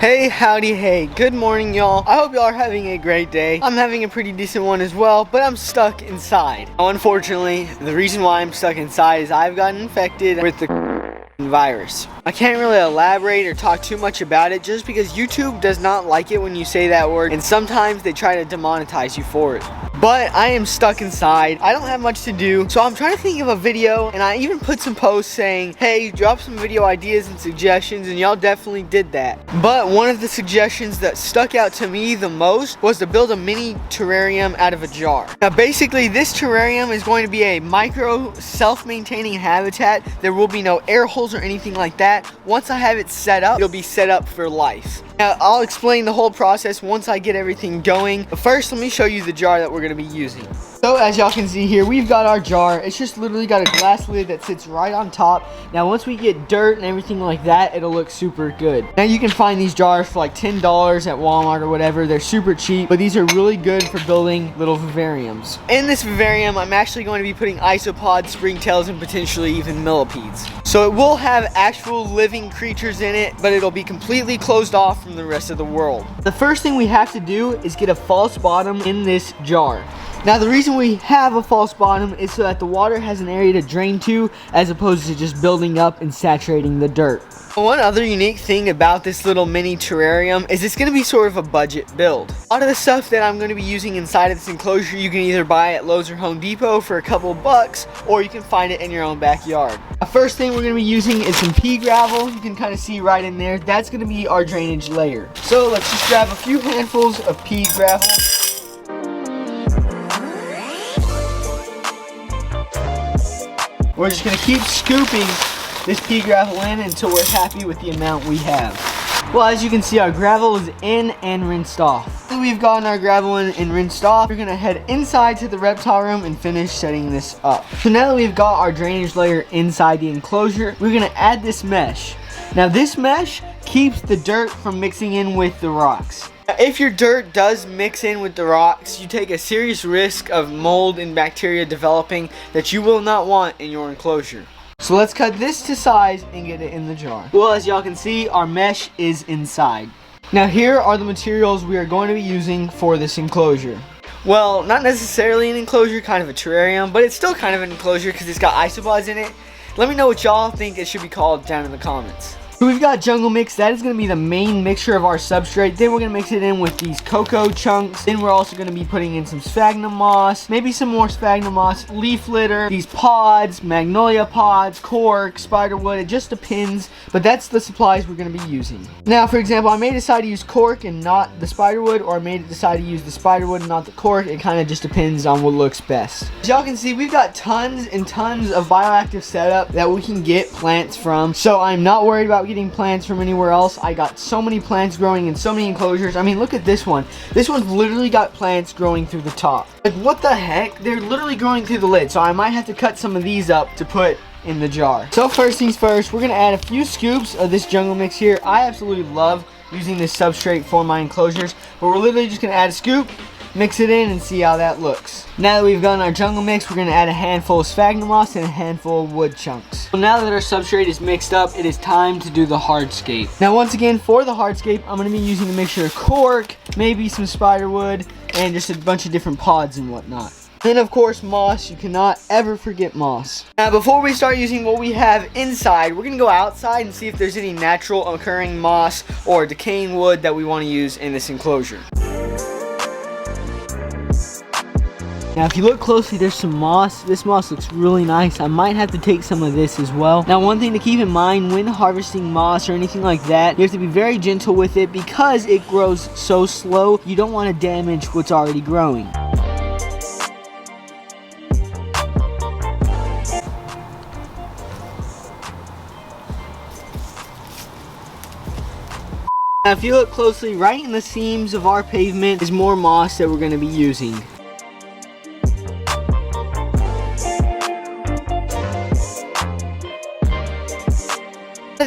Hey, howdy, hey, good morning, y'all. I hope y'all are having a great day. I'm having a pretty decent one as well, but I'm stuck inside. Now, unfortunately, the reason why I'm stuck inside is I've gotten infected with the virus. I can't really elaborate or talk too much about it just because YouTube does not like it when you say that word, and sometimes they try to demonetize you for it. But I am stuck inside. I don't have much to do, so I'm trying to think of a video, and I even put some posts saying, hey, drop some video ideas and suggestions, and y'all definitely did that. But one of the suggestions that stuck out to me the most was to build a mini terrarium out of a jar. Now basically this terrarium is going to be a micro self-maintaining habitat. There will be no air holes or anything like that. Once I have it set up, it'll be set up for life. Now I'll explain the whole process once I get everything going. But first, let me show you the jar that we're going to be using. So as y'all can see here, we've got our jar. It's just literally got a glass lid that sits right on top. Now once we get dirt and everything like that, it'll look super good. Now you can find these jars for like $10 at Walmart or whatever. They're super cheap, but these are really good for building little vivariums. In this vivarium, I'm actually going to be putting isopods, springtails, and potentially even millipedes. So it will have actual living creatures in it, but it'll be completely closed off from the rest of the world. The first thing we have to do is get a false bottom in this jar. Now the reason we have a false bottom is so that the water has an area to drain to, as opposed to just building up and saturating the dirt. One other unique thing about this little mini terrarium is it's going to be sort of a budget build. A lot of the stuff that I'm going to be using inside of this enclosure you can either buy at Lowe's or Home Depot for a couple bucks, or you can find it in your own backyard. The first thing we're going to be using is some pea gravel. You can kind of see right in there. That's going to be our drainage layer. So let's just grab a few handfuls of pea gravel. We're just going to keep scooping this pea gravel in until we're happy with the amount we have. Well, as you can see, our gravel is in and rinsed off. So we've gotten our gravel in and rinsed off. We're going to head inside to the reptile room and finish setting this up. So now that we've got our drainage layer inside the enclosure, we're going to add this mesh. Now this mesh keeps the dirt from mixing in with the rocks. If your dirt does mix in with the rocks, you take a serious risk of mold and bacteria developing that you will not want in your enclosure. So let's cut this to size and get it in the jar. Well, as y'all can see, our mesh is inside. Now here are the materials we are going to be using for this enclosure. Well, not necessarily an enclosure, kind of a terrarium, but it's still kind of an enclosure because it's got isopods in it. Let me know what y'all think it should be called down in the comments. So we've got jungle mix. That is going to be the main mixture of our substrate. Then we're going to mix it in with these cocoa chunks. Then we're also going to be putting in some sphagnum moss, maybe some more sphagnum moss, leaf litter, these pods, magnolia pods, cork, spiderwood. It just depends, but that's the supplies we're going to be using. Now, for example, I may decide to use cork and not the spiderwood, or I may decide to use the spiderwood and not the cork. It kind of just depends on what looks best. As y'all can see, we've got tons and tons of bioactive setup that we can get plants from, so I'm not worried about getting plants from anywhere else. I got so many plants growing in so many enclosures. I mean, look at this one. This one's literally got plants growing through the top. Like, what the heck? They're literally growing through the lid, so I might have to cut some of these up to put in the jar. So first things first, we're gonna add a few scoops of this jungle mix here. I absolutely love using this substrate for my enclosures, but we're literally just gonna add a scoop, mix it in, and see how that looks. Now that we've done our jungle mix, we're going to add a handful of sphagnum moss and a handful of wood chunks. So now that our substrate is mixed up, it is time to do the hardscape. Now once again, for the hardscape, I'm going to be using a mixture of cork, maybe some spiderwood, and just a bunch of different pods and whatnot. Then of course moss. You cannot ever forget moss. Now before we start using what we have inside, we're going to go outside and see if there's any natural occurring moss or decaying wood that we want to use in this enclosure. Now if you look closely, there's some moss. This moss looks really nice. I might have to take some of this as well. Now one thing to keep in mind when harvesting moss or anything like that, you have to be very gentle with it because it grows so slow. You don't want to damage what's already growing. Now if you look closely, right in the seams of our pavement is more moss that we're going to be using.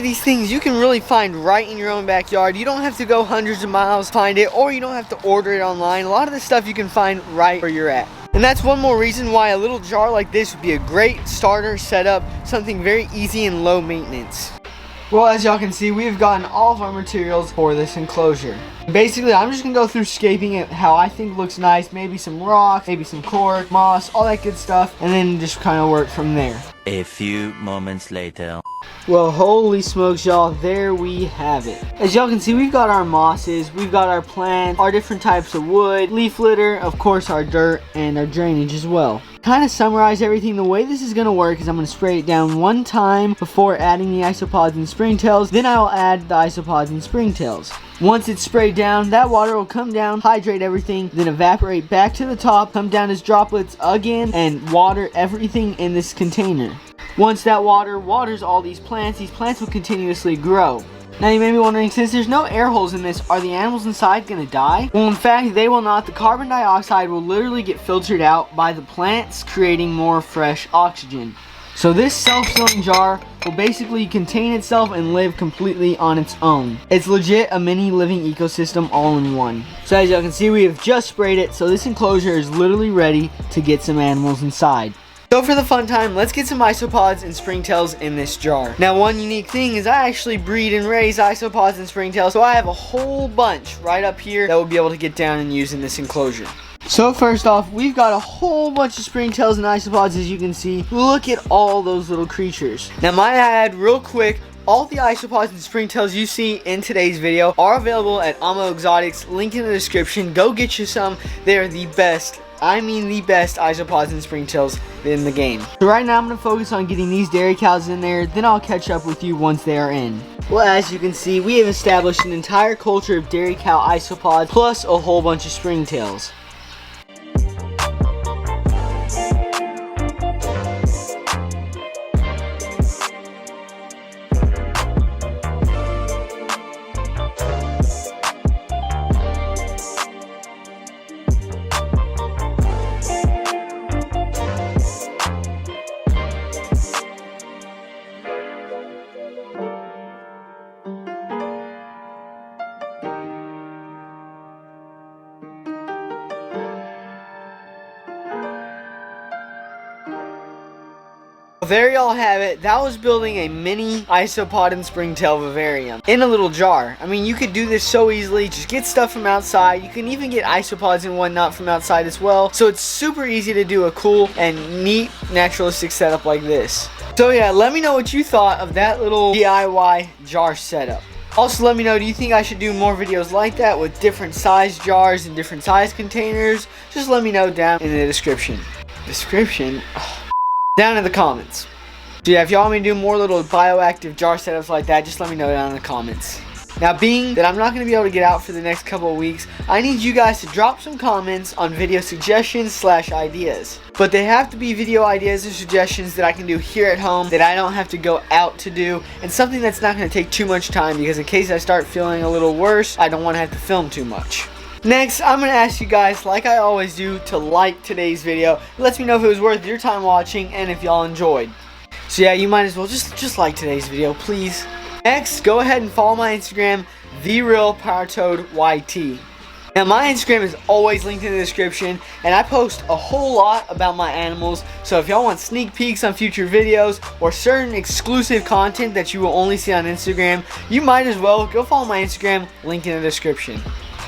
These things you can really find right in your own backyard. You don't have to go hundreds of miles to find it, or you don't have to order it online. A lot of this stuff you can find right where you're at. And that's one more reason why a little jar like this would be a great starter setup, something very easy and low maintenance. Well, as y'all can see, we've gotten all of our materials for this enclosure. Basically, I'm just gonna go through scaping it how I think looks nice. Maybe some rock, maybe some cork, moss, all that good stuff, and then just kind of work from there. A few moments later. Well, holy smokes, y'all, there we have it. As y'all can see, we've got our mosses, we've got our plants, our different types of wood, leaf litter, of course our dirt, and our drainage as well. Kind of summarize everything, the way this is going to work is I'm going to spray it down one time before adding the isopods and springtails, then I will add the isopods and springtails. Once it's sprayed down, that water will come down, hydrate everything, then evaporate back to the top, come down as droplets again, and water everything in this container. Once that water waters all these plants will continuously grow. Now you may be wondering, since there's no air holes in this, are the animals inside going to die? Well, in fact, they will not. The carbon dioxide will literally get filtered out by the plants, creating more fresh oxygen. So this self-filling jar will basically contain itself and live completely on its own. It's legit a mini living ecosystem all in one. So as y'all can see, we have just sprayed it, so this enclosure is literally ready to get some animals inside. So for the fun time, let's get some isopods and springtails in this jar. Now one unique thing is I actually breed and raise isopods and springtails, so I have a whole bunch right up here that we'll be able to get down and use in this enclosure. So first off, we've got a whole bunch of springtails and isopods, as you can see. Look at all those little creatures. Now might I add real quick, all the isopods and springtails you see in today's video are available at Amo Exotics, link in the description. Go get you some. They're the best. I mean the best isopods and springtails in the game. So right now I'm going to focus on getting these dairy cows in there, then I'll catch up with you once they are in. Well, as you can see, we have established an entire culture of dairy cow isopods plus a whole bunch of springtails. There y'all have it. That was building a mini isopod and springtail vivarium in a little jar. I mean, you could do this so easily. Just get stuff from outside. You can even get isopods and whatnot from outside as well. So it's super easy to do a cool and neat naturalistic setup like this. So yeah, let me know what you thought of that little DIY jar setup. Also, let me know, do you think I should do more videos like that with different size jars and different size containers? Just let me know down in the description. Down in the comments. So yeah, if y'all want me to do more little bioactive jar setups like that, just let me know down in the comments. Now, being that I'm not going to be able to get out for the next couple of weeks, I need you guys to drop some comments on video suggestions / ideas. But they have to be video ideas or suggestions that I can do here at home, that I don't have to go out to do, and something that's not going to take too much time, because in case I start feeling a little worse, I don't want to have to film too much. Next, I'm going to ask you guys, like I always do, to like today's video. It lets me know if it was worth your time watching and if y'all enjoyed. So yeah, you might as well just like today's video, please. Next, go ahead and follow my Instagram, TheRealPowerToadYT. Now my Instagram is always linked in the description, and I post a whole lot about my animals, so if y'all want sneak peeks on future videos or certain exclusive content that you will only see on Instagram, you might as well go follow my Instagram, link in the description.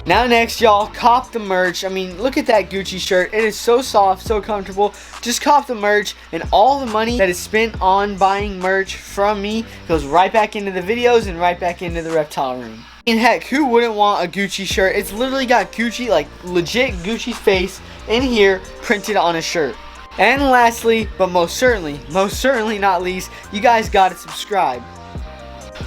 Now next, y'all, cop the merch. I mean, look at that Gucci shirt. It is so soft, so comfortable. Just cop the merch, and all the money that is spent on buying merch from me goes right back into the videos and right back into the reptile room. And heck, who wouldn't want a Gucci shirt? It's literally got Gucci, like legit Gucci's face in here printed on a shirt. And lastly, but most certainly not least, you guys gotta subscribe.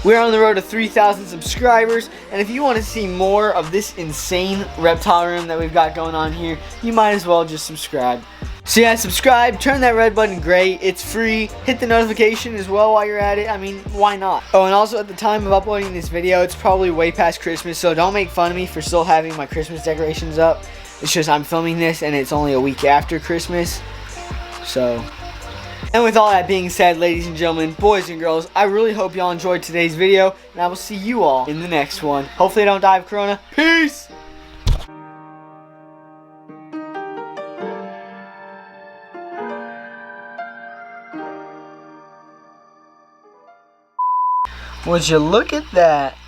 We're on the road to 3,000 subscribers, and if you want to see more of this insane reptile room that we've got going on here, you might as well just subscribe. So yeah, subscribe, turn that red button gray, it's free, hit the notification as well while you're at it. I mean, why not? Oh, and also at the time of uploading this video, it's probably way past Christmas, so don't make fun of me for still having my Christmas decorations up. It's just I'm filming this and it's only a week after Christmas, so... And with all that being said, ladies and gentlemen, boys and girls, I really hope y'all enjoyed today's video, and I will see you all in the next one. Hopefully I don't die of corona. Peace! Would you look at that?